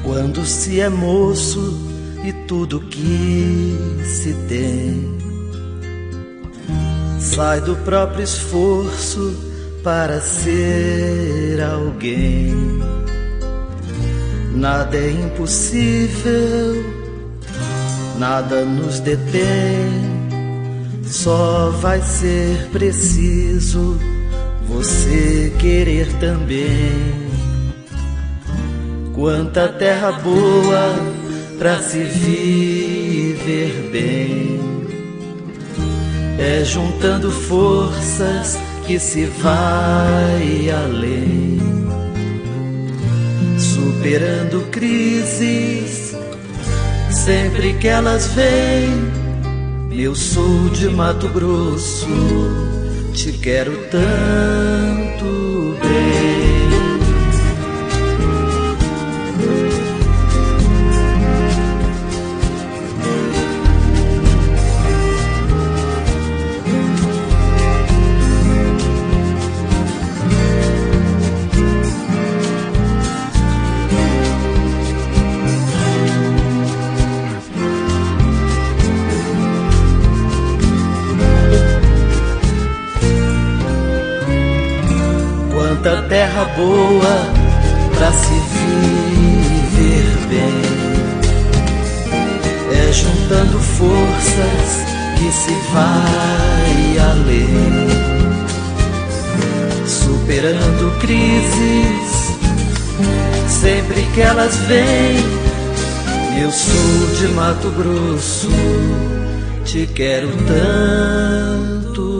Quando se é moço e tudo que se tem sai do próprio esforço para ser alguém. Nada é impossível, nada nos detém. Só vai ser preciso você querer também. Quanta terra boa pra se viver bem. É juntando forças que se vai além, superando crises sempre que elas vêm. Eu sou de Mato Grosso, te quero tanto bem. Quanta terra boa pra se viver bem. É juntando forças que se vai além, superando crises sempre que elas vêm. Eu sou de Mato Grosso, te quero tanto